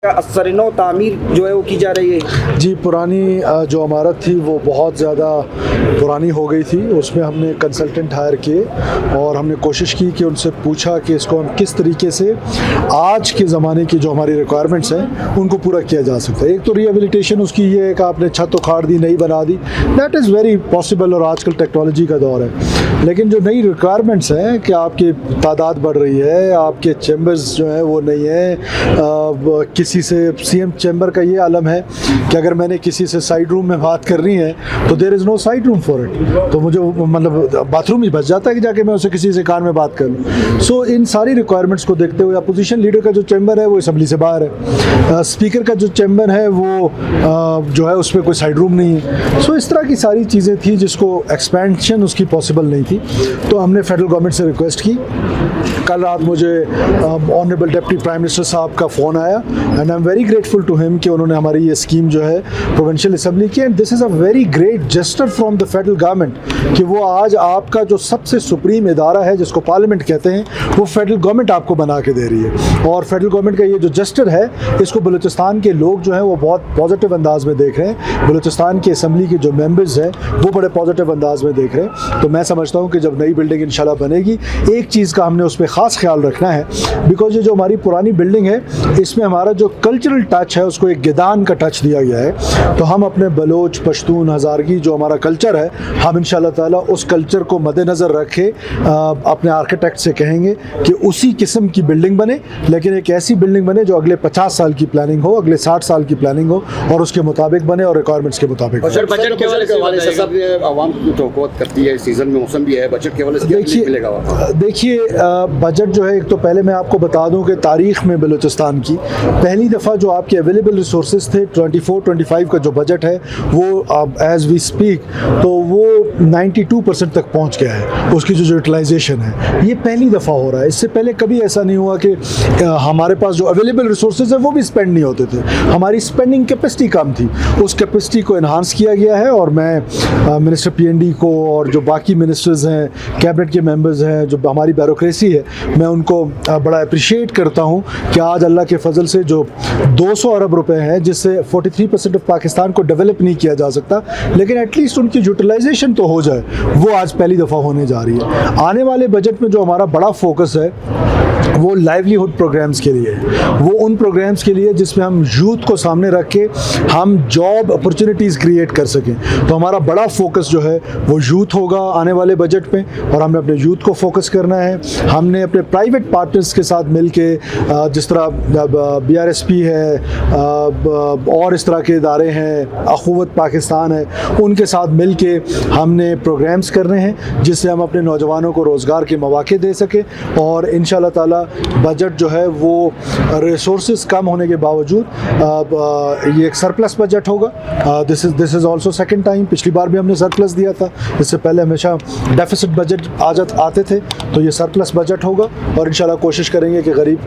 असर नौ तामीर जो है वो की जा रही है। जी, पुरानी जो इमारत थी वो बहुत ज़्यादा पुरानी हो गई थी। उसमें हमने कंसल्टेंट हायर किए और हमने कोशिश की कि उनसे पूछा कि इसको हम किस तरीके से आज के ज़माने की जो हमारी रिक्वायरमेंट्स हैं उनको पूरा किया जा सकता है। एक तो रिहेबिलिटेशन उसकी ये है कि आपने छत उखाड़ दी, नई बना दी, दैट इज़ वेरी पॉसिबल और आजकल टेक्नोलॉजी का दौर है। लेकिन जो नई रिक्वायरमेंट्स हैं कि आपकी तादाद बढ़ रही है, आपके चैम्बर्स जो हैं वो नहीं है, किसी से सीएम चैम्बर का ये आलम है कि अगर मैंने किसी से साइड रूम में बात करनी है तो there is no side room for it, तो मुझे मतलब बाथरूम ही बच जाता है कि जाके मैं उसे किसी से कान में बात कर लूँ। सो इन सारी रिक्वायरमेंट्स को देखते हुए अपोजिशन लीडर का जो चैम्बर है वो असम्बली से बाहर है, स्पीकर का जो चैम्बर है वो जो है उस पर कोई साइड रूम नहीं है। सो इस तरह की सारी चीज़ें थी जिसको एक्सपेंशन उसकी पॉसिबल नहीं थी। तो हमने फेडरल गवर्नमेंट से रिक्वेस्ट की। कल रात मुझे ऑनरेबल डिप्टी प्राइम मिनिस्टर साहब का फ़ोन आया and I am very grateful to him कि उन्होंने हमारी ये स्कीम जो है प्रोविंशियल असम्बली की, and this is a very great gesture from the federal government कि वो आज आपका जो सबसे सुप्रीम इदारा है जिसको पार्लियामेंट कहते हैं वो फेडरल गवर्नमेंट आपको बना के दे रही है। और फेडरल गवर्नमेंट का ये जो जेस्टर है इसको बलूचिस्तान के लोग जो हैं वो बहुत पॉजिटिव अंदाज में देख रहे हैं। बलूचिस्तान की असम्बली के जो मेंबर्स हैं वो बड़े पॉजिटिव अंदाज में देख रहे हैं। तो मैं समझता हूँ कि जब नई बिल्डिंग इंशाल्लाह बनेगी, एक चीज़ का हमने उस पर ख़ास ख्याल रखना है, बिकॉज ये जो हमारी पुरानी बिल्डिंग है इसमें हमारा जो कल्चरल टच है उसको एक गिदान का टच दिया गया है। तो हम अपने बलोच, पश्तून, हज़ारगी जो हमारा कल्चर है, हम इंशाल्लाह ताला उस कल्चर को मद्देनज़र रखे अपने आर्किटेक्ट से कहेंगे कि उसी किस्म की बिल्डिंग बने, लेकिन एक ऐसी बिल्डिंग बने जो अगले 50 साल की प्लानिंग हो, अगले 60 साल की प्लानिंग हो और उसके मुताबिक बने और रिक्वायरमेंट्स के मुताबिक। बजट के हवाले से सब आवाम की तवक्कुआत करती है, सीजन में मौसम भी है, बजट के हवाले से क्या मिलेगा? देखिए, बजट जो है, एक तो पहले मैं आपको बता दूं कि तारीख़ में बलूचिस्तान की पहली दफ़ा जो आपके अवेलेबल रिसोर्सेज थे 24-25 का जो बजट है वो एज़ वी स्पीक तो वो 92% तक पहुंच गया है। उसकी जो यूटिलाइजेशन है ये पहली दफ़ा हो रहा है। इससे पहले कभी ऐसा नहीं हुआ कि हमारे पास जो अवेलेबल रिसोर्सेज है वो भी स्पेंड नहीं होते थे। हमारी स्पेंडिंग कैपेसिटी कम थी, उस कैपेसिटी को इन्हांस किया गया है। और मैं मिनिस्टर PND को और जो बाकी मिनिस्टर्स हैं, कैबिनेट के मेंबर्स हैं, जो हमारी ब्यूरोक्रेसी है, मैं उनको बड़ा अप्रिशिएट करता हूँ कि आज अल्लाह के फजल से जो 200 अरब रुपए हैं जिससे 43% ऑफ पाकिस्तान को डेवलप नहीं किया जा सकता, लेकिन एटलीस्ट उनकी यूटिलाइजेशन तो हो जाए, वो आज पहली दफ़ा होने जा रही है। आने वाले बजट में जो हमारा बड़ा फोकस है वो लाइवलीहुड प्रोग्राम्स के लिए, वो उन प्रोग्राम्स के लिए जिसमें हम यूथ को सामने रख के हम जॉब अपॉर्चुनिटीज़ क्रिएट कर सकें। तो हमारा बड़ा फोकस जो है वो यूथ होगा आने वाले बजट में, और हमने अपने यूथ को फोकस करना है। हमने अपने प्राइवेट पार्टनर्स के साथ मिल के जिस तरह BRSP है और इस तरह के इदारे हैं, अखुवत पाकिस्तान है, उनके साथ मिल के हमने प्रोग्राम्स करने हैं जिससे हम अपने नौजवानों को रोज़गार के मौके दे सकें। और इंशाल्लाह ताला बजट जो है वो रिसोर्सेज कम होने के बावजूद ये एक सरप्लस बजट होगा। This is also second time. पिछली बार भी हमने सरप्लस दिया था, इससे पहले हमेशा डेफिसिट बजट आते थे, तो ये सरप्लस बजट होगा और इंशाल्लाह कोशिश करेंगे कि गरीब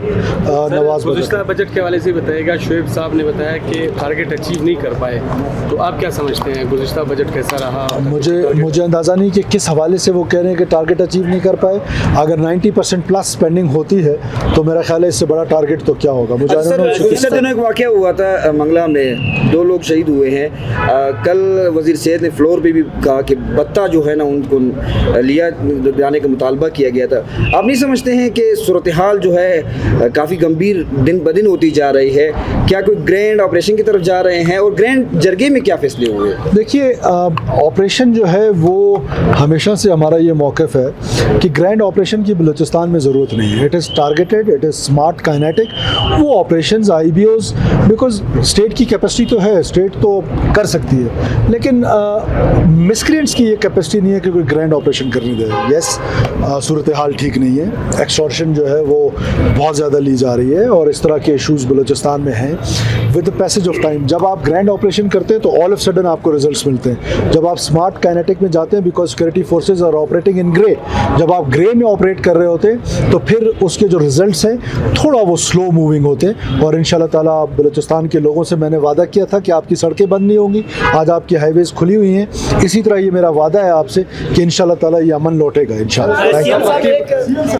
नवाज बजट के हवाले से बताइएगा। शोएब साहब ने बताया कि टारगेट अचीव नहीं कर पाए, तो आप क्या समझते हैं गुज़िश्ता बजट कैसा रहा? मुझे अंदाज़ा नहीं कि किस हवाले से वो कह रहे हैं कि टारगेट अचीव नहीं कर पाए। अगर 90% प्लस स्पेंडिंग होती है तो मेरा ख्याल है इससे बड़ा टारगेट तो क्या होगा। मुझे पिछले दिनों एक वाक़या हुआ था मंगला में, 2 लोग शहीद हुए हैं। कल वज़ीर सेहत ने फ्लोर पे भी कहा कि बत्ता जो है ना उनको लिया जाने का मुतालबा किया गया था। आप नहीं समझते हैं कि सूरत हाल जो है काफ़ी गंभीर दिन ब दिन होती जा रही है? क्या कोई ग्रैंड ऑपरेशन की तरफ जा रहे हैं और ग्रैंड जरगे में क्या फैसले हुए? देखिए, ऑपरेशन जो है वो हमेशा से हमारा ये मौक़िफ़ है कि ग्रैंड ऑपरेशन की बलूचिस्तान में ज़रूरत नहीं है। It is targeted, it is smart, kinetic. वो ऑपरेशंस IBOs बिकॉज स्टेट की कैपेसिटी तो है, स्टेट तो कर सकती है, लेकिन मिसक्रिएंट्स की ये कैपेसिटी नहीं है कि कोई ग्रैंड ऑपरेशन करने दे। यस, सूरत हाल ठीक नहीं है, एक्सटॉर्शन जो है वो बहुत ज़्यादा ली जा रही है और इस तरह के इशूज़ बलूचिस्तान में हैं। With the passage of time जब आप ग्रैंड ऑपरेशन करते हैं तो ऑल ऑफ सडन आपको रिजल्ट्स मिलते हैं। जब आप स्मार्ट काइनेटिक में जाते हैं, because security forces are operating in grey, जब आप ग्रे में ऑपरेट कर रहे होते हैं तो फिर उसके जो रिजल्ट्स हैं थोड़ा वो स्लो मूविंग होते हैं। और इंशाल्लाह ताला बलूचिस्तान के लोगों से मैंने वादा किया था कि आपकी सड़कें बंद नहीं होंगी, आज आपकी हाईवेज़ खुली हुई हैं। इसी तरह ये मेरा वादा है आपसे कि इंशाल्लाह ताला ये अमन लौटेगा इंशाल्लाह।